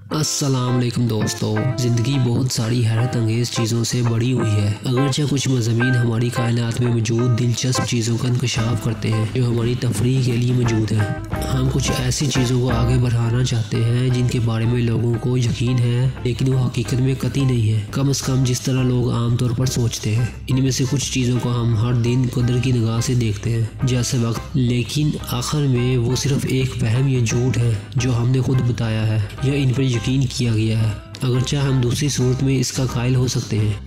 अस्सलाम वालेकुम दोस्तों, ज़िंदगी बहुत सारी हैरत अंगेज़ चीज़ों से बड़ी हुई है। अगरचे कुछ मज़ामीन हमारी कायनात में मौजूद दिलचस्प चीज़ों का इंकशाफ करते हैं जो हमारी तफरीह के लिए मौजूद हैं। हम कुछ ऐसी चीज़ों को आगे बढ़ाना चाहते हैं जिनके बारे में लोगों को यकीन है लेकिन वो हकीकत में कतई नहीं है, कम से कम जिस तरह लोग आमतौर पर सोचते हैं। इनमें से कुछ चीज़ों को हम हर दिन कदर की निगाह से देखते हैं जैसे वक्त, लेकिन आखिर में वो सिर्फ एक वहम या झूठ है जो हमने खुद बताया है या इन पर यकीन किया गया है, अगरचे हम दूसरी सूरत में इसका कायल हो सकते हैं।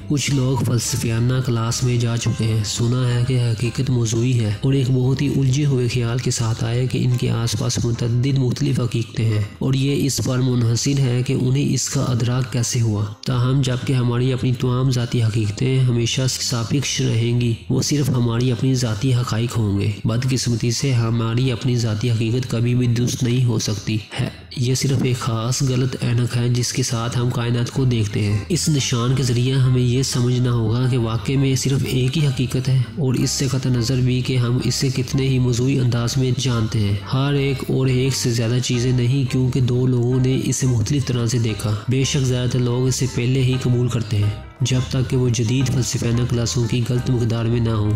कुछ लोग फलसफियाना क्लास में जा चुके हैं, सुना है कि हकीकत मौजूई है और एक बहुत ही उलझे हुए ख्याल के साथ आए कि इनके आसपास मुतअद्दिद मुख्तलिफ हकीकतें हैं और ये इस पर मुनहसिर है कि उन्हें इसका अदराक कैसे हुआ। ताहम जबकि हमारी अपनी तमाम ज़ाती हकीकतें हमेशा सापेक्ष रहेंगी, वो सिर्फ हमारी अपनी ज़ाती हक़ाइक़ होंगे। बदकिस्मती से हमारी अपनी ज़ाती हकीकत कभी भी दुरुस्त नहीं हो सकती है, ये सिर्फ एक ख़ास गलत ऐनक है जिसके साथ हम कायनात को देखते हैं। इस निशान के ज़रिए हमें ये समझना होगा कि वाकई में सिर्फ एक ही हकीकत है और इससे कतई नज़र भी कि हम इसे कितने ही मौजूई अंदाज में जानते हैं। हर एक और एक से ज़्यादा चीज़ें नहीं, क्योंकि दो लोगों ने इसे मुख्तलिफ तरह से देखा। बेशक ज़्यादातर लोग इसे पहले ही कबूल करते हैं जब तक कि वो जदीद फलसफाना क्लासों की गलत मकदार में ना हो।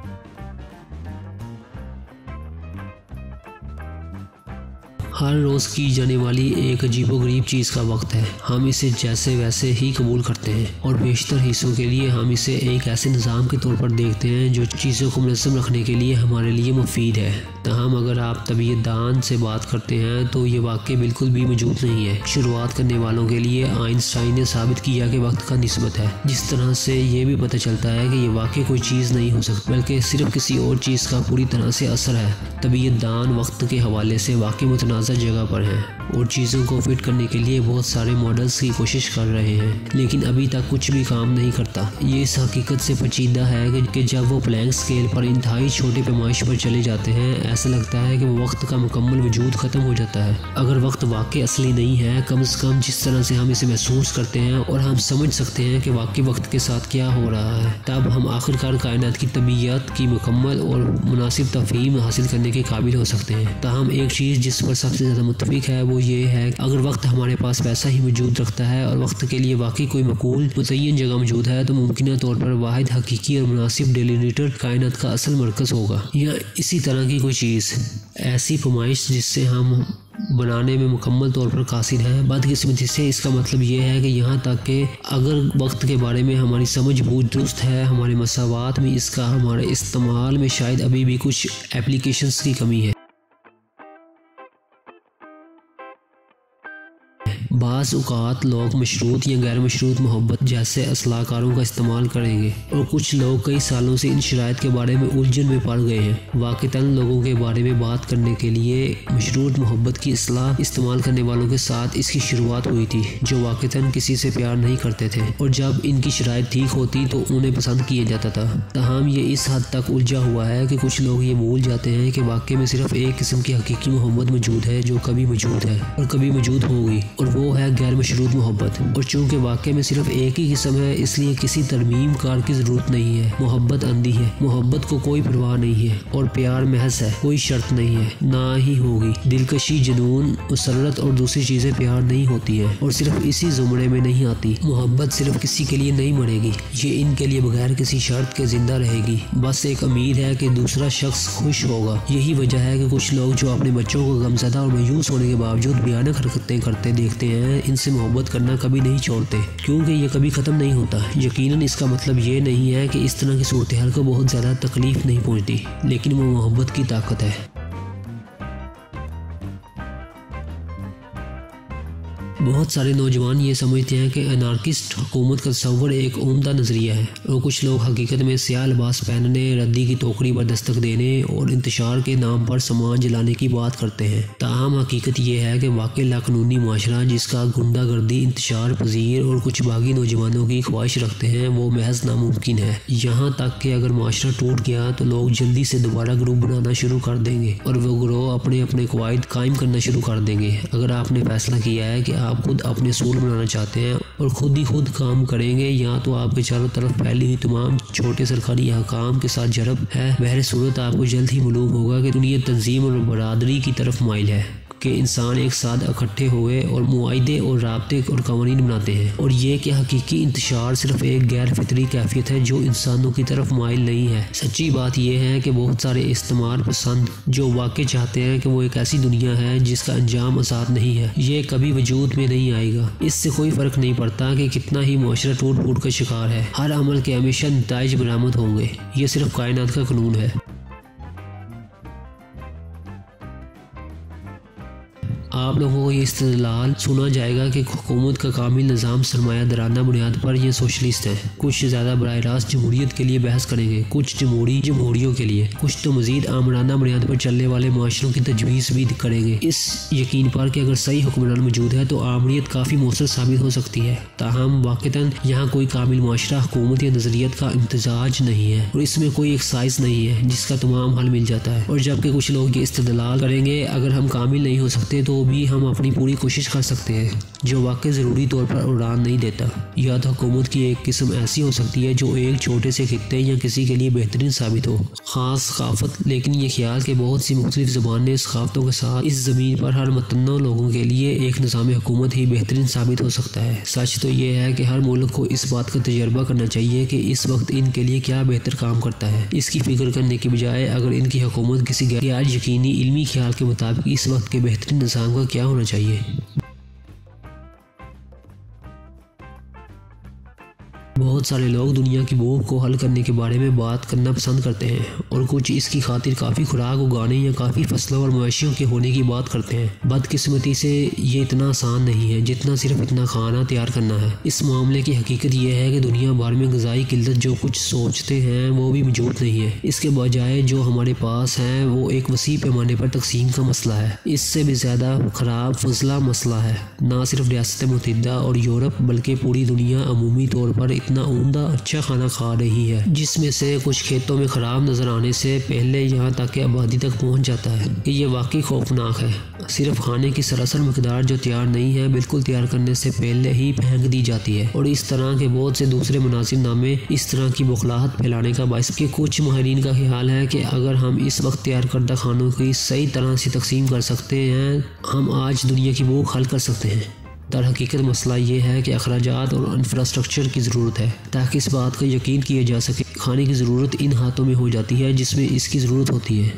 हर रोज़ की जाने वाली एक अजीबोगरीब चीज़ का वक्त है। हम इसे जैसे वैसे ही कबूल करते हैं और बेशतर हिस्सों के लिए हम इसे एक ऐसे निज़ाम के तौर पर देखते हैं जो चीज़ों को मुनज़्ज़म रखने के लिए हमारे लिए मुफीद है। ताहम अगर आप तबीयत दान से बात करते हैं तो ये वाकई बिल्कुल भी मौजूद नहीं है। शुरुआत करने वालों के लिए आइंस्टाइन ने साबित किया कि वक्त का निस्बत है, जिस तरह से ये भी पता चलता है कि ये वाकई कोई चीज़ नहीं हो सकती बल्कि सिर्फ किसी और चीज़ का पूरी तरह से असर है। तबीयत दान वक्त के हवाले से वाकई मुतनाज़ जगह पर है और चीज़ों को फिट करने के लिए बहुत सारे मॉडल्स की कोशिश कर रहे हैं, लेकिन अभी तक कुछ भी काम नहीं करता। ये इस हकीकत से पेचीदा है कि जब वो प्लैंक स्केल पर इंतहाई छोटे पैमाइश पर चले जाते हैं, ऐसा लगता है कि वो वक्त का मुकम्मल वजूद ख़त्म हो जाता है। अगर वक्त वाकई असली नहीं है, कम से कम जिस तरह से हम इसे महसूस करते हैं और हम समझ सकते हैं कि वाकई वक्त के साथ क्या हो रहा है, तब हम आखिरकार कायनात की तबीयत की मुकम्मल और मुनासिब तफहीम हासिल करने के काबिल हो सकते हैं। ताहम एक चीज़ जिस पर सबसे ज़्यादा मुत्तफिक है वो ये है कि अगर वक्त हमारे पास वैसा ही वजूद रखता है और वक्त के लिए वाकई कोई मकूल मुतय्यन जगह मौजूद है, तो मुमकिन तौर पर वाहिद हकीकी और मुनासिब डेलीनेटर कायनात का असल मरकज़ होगा या इसी तरह की कोई चीज़, ऐसी पैमाइश जिससे हम बनाने में मुकम्मल तौर पर कासिर हैं। बदकिस्मती से इसका मतलब ये है कि यहाँ तक कि अगर वक्त के बारे में हमारी समझ बूझ दुरुस्त है, हमारे मसावात में इसका हमारे इस्तेमाल में शायद अभी भी कुछ एप्लीकेशंस की कमी है। बाज़ औक़ात लोग मशरूत या गैर मशरूत मोहब्बत जैसे असलाहकारों का इस्तेमाल करेंगे और कुछ लोग कई सालों से इन शराइत के बारे में उलझन में पड़ गए हैं। वाक़तन लोगों के बारे में बात करने के लिए मशरूत मोहब्बत की असलाह इस्तेमाल करने वालों के साथ इसकी शुरुआत हुई थी जो वाक़तन किसी से प्यार नहीं करते थे और जब इनकी शराइत ठीक होती तो उन्हें पसंद किया जाता था। ताहम ये इस हद तक उलझा हुआ है कि कुछ लोग ये भूल जाते हैं कि वाकई में सिर्फ एक किस्म की हकीकी मोहब्बत मौजूद है जो कभी मौजूद है और कभी मौजूद होगी, और वो है गैर मशरूत मोहब्बत। और चूंकि वाकई में सिर्फ एक ही किस्म है, इसलिए किसी तरमीम कार की जरूरत नहीं है। मोहब्बत अंधी है, मोहब्बत को कोई परवाह नहीं है और प्यार महज है, कोई शर्त नहीं है, ना ही होगी। दिलकशी, जुनून, मुसर्रत और दूसरी चीजें प्यार नहीं होती है और सिर्फ इसी जुमरे में नहीं आती। मोहब्बत सिर्फ किसी के लिए नहीं मरेगी, ये इनके लिए बगैर किसी शर्त के जिंदा रहेगी। बस एक उम्मीद है कि दूसरा शख्स खुश होगा। यही वजह है कि कुछ लोग जो अपने बच्चों को गमज़दा और मायूस होने के बावजूद भयानक हरकतें करते देखते हैं, इनसे मोहब्बत करना कभी नहीं छोड़ते, क्योंकि ये कभी ख़त्म नहीं होता। यकीनन इसका मतलब ये नहीं है कि इस तरह की सूरत हाल को बहुत ज़्यादा तकलीफ नहीं पहुंचती, लेकिन वो मोहब्बत की ताकत है। बहुत सारे नौजवान ये समझते हैं कि अनार्किस्ट हुकूमत का तस्वर एक उम्दा नज़रिया है और कुछ लोग हकीकत में स्याह लिबास पहनने, रद्दी की टोकरी पर दस्तक देने और इंतशार के नाम पर सामान जलाने की बात करते हैं। ताहम हकीकत ये है कि वाकई लाकानूनी माशरा जिसका गुंडागर्दी, इंतशार पजीर और कुछ बागी नौजवानों की ख्वाहिश रखते हैं, वो महज नामुमकिन है। यहाँ तक कि अगर माशरा टूट गया तो लोग जल्दी से दोबारा ग्रुप बनाना शुरू कर देंगे और वो ग्रोह अपने अपने कवायद कायम करना शुरू कर देंगे। अगर आपने फैसला किया है कि आप खुद अपने असूल बनाना चाहते हैं और खुद ही खुद काम करेंगे, या तो आपके चारों तरफ फैली हुई तमाम छोटे सरकारी अहकाम के साथ जरब है, बहर सूरत आपको जल्द ही मालूम होगा कि दुनिया तंजीम और बरादरी की तरफ माइल है कि इंसान एक साथ इकट्ठे हुए और मुआहदे और राब्ते और कवानीन बनाते हैं, और ये कि हकीकी इंतशार सिर्फ एक गैर फितरी कैफियत है जो इंसानों की तरफ माइल नहीं है। सच्ची बात यह है कि बहुत सारे इस्तेमार पसंद जो वाकई चाहते हैं कि वो एक ऐसी दुनिया है जिसका अंजाम आसाद नहीं है, ये कभी वजूद में नहीं आएगा। इससे कोई फ़र्क नहीं पड़ता कि कितना ही मुआशरा टूट फूट का शिकार है, हर अमल के हमेशा नताइज बरामद होंगे। ये सिर्फ कायनात का कानून है। आप लोगों को ये इस्तेदलाल सुना जाएगा कि हुकूमत का कामिल निज़ाम सरमायादाराना बुनियाद पर ये सोशलिस्ट है। कुछ ज़्यादा बराह रास्त जमहूरियत के लिए बहस करेंगे, कुछ जमहूरियों के लिए, कुछ तो मज़ीद आमराना बुनियाद पर चलने वाले माशरों की तजवीज़ भी करेंगे, इस यकीन पर कि अगर सही हुक्मरान मौजूद है तो आमरीत काफ़ी मौसर साबित हो सकती है। ताहम वाक़तन यहाँ कोई कामिल माशरा हुकूमत या नज़रियत का इम्तजाज नहीं है और इसमें कोई एक साइज़ नहीं है जिसका तमाम हल मिल जाता है। और जबकि कुछ लोग ये इस्तेदलाल करेंगे अगर हम कामिल नहीं हो सकते तो भी हम अपनी पूरी कोशिश कर सकते हैं, जो वाकई ज़रूरी तौर पर उड़ान नहीं देता। या तो हुकूमत की एक किस्म ऐसी हो सकती है जो एक छोटे से खित्ते या किसी के लिए बेहतरीन साबित हो, ख़ास सकाफत, लेकिन ये ख्याल कि बहुत सी मुख्तलिफ ज़बानें सकाफतों के साथ इस ज़मीन पर हर मतन्ना लोगों के लिए एक निज़ाम हुकूमत ही बेहतरीन साबित हो सकता है। सच तो ये है कि हर मुल्क को इस बात का तजर्बा करना चाहिए कि इस वक्त इनके लिए क्या बेहतर काम करता है। इसकी फ़िक्र करने के बजाय अगर इनकी हुकूमत किसी गैर यकीनी इल्मी ख्याल के मुताबिक इस वक्त के बेहतरीन निज़ाम का क्या होना चाहिए। बहुत सारे लोग दुनिया की भूख को हल करने के बारे में बात करना पसंद करते हैं और कुछ इसकी खातिर काफ़ी खुराक उगाने या काफ़ी फसलों और मवेशियों के होने की बात करते हैं। बदकिस्मती से ये इतना आसान नहीं है जितना सिर्फ इतना खाना तैयार करना है। इस मामले की हकीकत यह है कि दुनिया भर में ग़िज़ाई किल्लत जो कुछ सोचते हैं वो भी मौजूद नहीं है। इसके बजाय जो हमारे पास है वो एक वसी पैमाने पर तकसीम का मसला है। इससे भी ज़्यादा ख़राब फजला मसला है। ना सिर्फ रियासत मुत्तहिदा और यूरोप बल्कि पूरी दुनिया अमूमी तौर पर इतना उम्दा अच्छा खाना खा रही है जिसमें से कुछ खेतों में ख़राब नज़र आने से पहले यहाँ तक कि आबादी तक पहुँच जाता है कि ये वाकई खौफनाक है। सिर्फ खाने की सरासर मकदार जो तैयार नहीं है बिल्कुल तैयार करने से पहले ही फेंक दी जाती है, और इस तरह के बहुत से दूसरे मुनासिब नामे इस तरह की बुखलाहट फैलाने का बायस कि कुछ माहिरीन का ख्याल है कि अगर हम इस वक्त तैयार करदा खानों की सही तरह से तकसीम कर सकते हैं हम आज दुनिया की भूख हल कर सकते हैं। दर हकीकत मसला ये है कि अखराजात और इंफ्रास्ट्रक्चर की ज़रूरत है ताकि इस बात का यकीन किया जा सके खाने की ज़रूरत इन हाथों में हो जाती है जिसमें इसकी ज़रूरत होती है।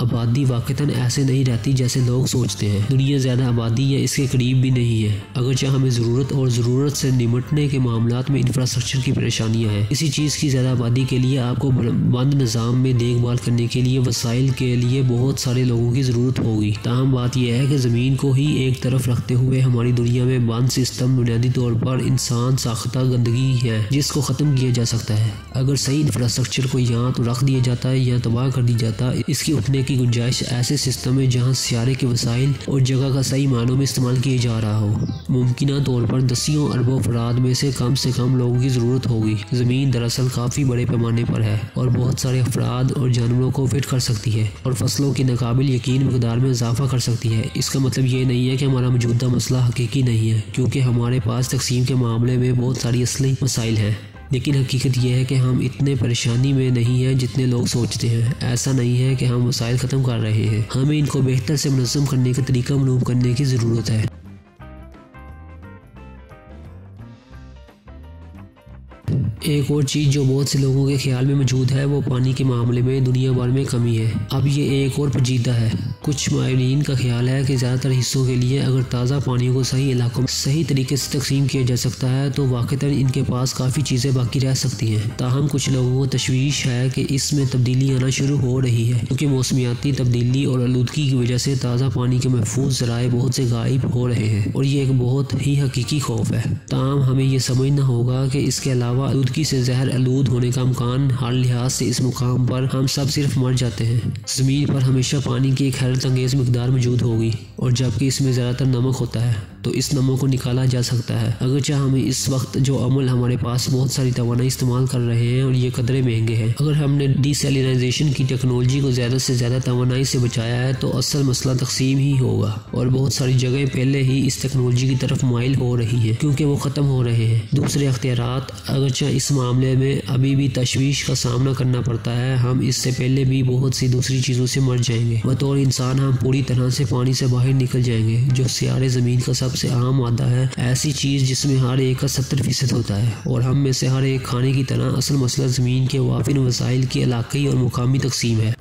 आबादी वाक़तन ऐसे नहीं रहती जैसे लोग सोचते हैं। दुनिया ज़्यादा आबादी या इसके करीब भी नहीं है, अगरचे हमें ज़रूरत और ज़रूरत से निमटने के मामलात में इंफ्रास्ट्रक्चर की परेशानियां हैं। किसी चीज़ की ज़्यादा आबादी के लिए आपको बंद निज़ाम में देखभाल करने के लिए वसाइल के लिए बहुत सारे लोगों की ज़रूरत होगी। ताहम बात यह है कि ज़मीन को ही एक तरफ रखते हुए हमारी दुनिया में बंद सिस्टम बुनियादी तौर पर इंसान साख्ता गंदगी है जिसको ख़त्म किया जा सकता है। अगर सही इंफ्रास्ट्रक्चर को यहाँ तो रख दिया जाता है या तबाह कर दी जाता है, इसकी उठने की गुंजाइश ऐसे सिस्टम में जहाँ सियारे के वसाइल और जगह का सही मानों में इस्तेमाल किया जा रहा हो। मुमकिन तौर पर दसियों अरबों अफराद में से कम लोगों की ज़रूरत होगी। ज़मीन दरअसल काफ़ी बड़े पैमाने पर है और बहुत सारे अफराद और जानवरों को फिट कर सकती है और फसलों की नाकाबिल यकीन मकदार में इजाफा कर सकती है। इसका मतलब ये नहीं है कि हमारा मौजूदा मसला हकीकी नहीं है, क्योंकि हमारे पास तकसीम के मामले में बहुत सारी असली मसाइल हैं। लेकिन हकीकत यह है कि हम इतने परेशानी में नहीं हैं जितने लोग सोचते हैं। ऐसा नहीं है कि हम वसाइल ख़त्म कर रहे हैं, हमें इनको बेहतर से मुनज़्ज़म करने का तरीका मालूम करने की ज़रूरत है। एक और चीज़ जो बहुत से लोगों के ख्याल में मौजूद है वो पानी के मामले में दुनिया भर में कमी है। अब ये एक और पेचीदा है। कुछ माहिरीन का ख्याल है कि ज़्यादातर हिस्सों के लिए अगर ताज़ा पानी को सही इलाकों में सही तरीके से तकसीम किया जा सकता है तो वाक़तन इनके पास काफ़ी चीज़ें बाकी रह सकती हैं। ताहम कुछ लोगों को तशवीश है कि इसमें तब्दीली आना शुरू हो रही है, क्योंकि मौसमियाती तब्दीली और आलूदगी की वजह से ताज़ा पानी के महफूज ज़राए बहुत से गायब हो रहे हैं और ये एक बहुत ही हकीकी खौफ है। ताहम हमें यह समझना होगा कि इसके अलावा आलूदगी से जहर आलूद होने का इम्कान हर लिहाज से इस मुकाम पर हम सब सिर्फ मर जाते हैं। ज़मीन पर हमेशा पानी की एक हैरत अंगेज़ मिकदार मौजूद होगी और जबकि इसमें ज़्यादातर नमक होता है। तो इस नमो को निकाला जा सकता है। अगरचे हम इस वक्त जो अमल हमारे पास बहुत सारी तवानाई इस्तेमाल कर रहे हैं और ये कदरे महंगे हैं, अगर हमने डिसैलिनाइजेशन की टेक्नोलॉजी को ज़्यादा से ज़्यादा तवानाई से बचाया है तो असल मसला तकसीम ही होगा। और बहुत सारी जगह पहले ही इस टेक्नोलॉजी की तरफ माइल हो रही है क्योंकि वो ख़त्म हो रहे हैं। दूसरे अख्तियारात अगरचे इस मामले में अभी भी तशवीश का सामना करना पड़ता है, हम इससे पहले भी बहुत सी दूसरी चीज़ों से मर जाएंगे। बतौर इंसान हम पूरी तरह से पानी से बाहर निकल जाएंगे, जो सियारे ज़मीन का सबसे आम मादा है, ऐसी चीज़ जिसमें हर एक का 70% होता है। और हम में से हर एक खाने की तरह असल मसला ज़मीन के वाफिन वसाइल की इलाक़ाई और मुकामी तकसीम है।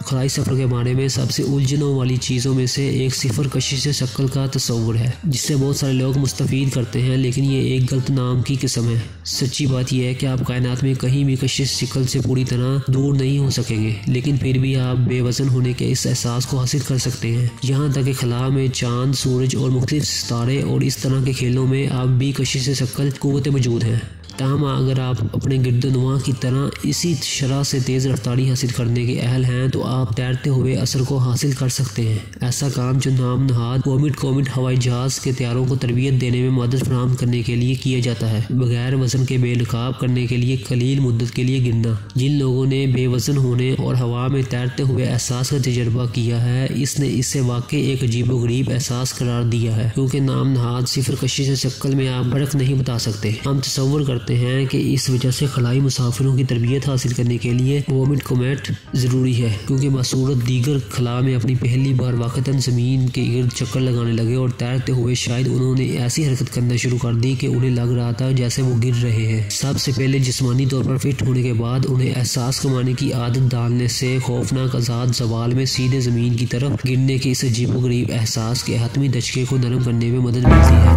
खलाई सफ़र के बारे में सबसे उलझनों वाली चीज़ों में से एक सिफर कशिश शक्ल का तस्वुर है, जिससे बहुत सारे लोग मुस्तफ़ीद करते हैं, लेकिन ये एक गलत नाम की किस्म है। सच्ची बात यह है कि आप कायनात में कहीं भी कशिश शक्ल से पूरी तरह दूर नहीं हो सकेंगे, लेकिन फिर भी आप बेवज़न होने के इस एहसास को हासिल कर सकते हैं। यहाँ तक कि खला में चाँद, सूरज और मुख्तलिफ सितारे और इस तरह के खेलों में आप भी कशिश शक्ल क़ुव्वतें मौजूद हैं। ताहम अगर आप अपने गिरदनुमा की तरह इसी शरह से तेज़ रफ्तारी हासिल करने के अहल हैं तो आप तैरते हुए असर को हासिल कर सकते हैं। ऐसा काम जो नाम नहाद कोमिट हवाई जहाज़ के तैयारों को तरबियत देने में मदद फराहम करने के लिए किया जाता है, बगैर वज़न के बेनकाब करने के लिए कलील मुद्दत के लिए गिरना। जिन लोगों ने बेवज़न होने और हवा में तैरते हुए एहसास का तजर्बा किया है, इसने इसे वाकई एक अजीबोगरीब एहसास करार दिया है, क्योंकि नाम नहाद सिफर कशिश शक्ल में आप फ़र्क नहीं बता सकते। हम तसव्वुर करते हैं कि इस वजह से खलाई मुसाफिरों की तरबियत हासिल करने के लिए वोमिट कोमेट ज़रूरी है, क्योंकि बसूरत दीगर खला में अपनी पहली बार वाक़तन ज़मीन के गिर्द चक्कर लगाने लगे और तैरते हुए शायद उन्होंने ऐसी हरकत करना शुरू कर दी कि उन्हें लग रहा था जैसे वो गिर रहे हैं। सबसे पहले जिस्मानी तौर पर फिट होने के बाद उन्हें एहसास कमाने की आदत डालने से खौफनाक आज़ाद ज़वाल में सीधे ज़मीन की तरफ गिरने के इस अजीबोगरीब एहसास के हतमी दचके को नरम करने में मदद मिलती है।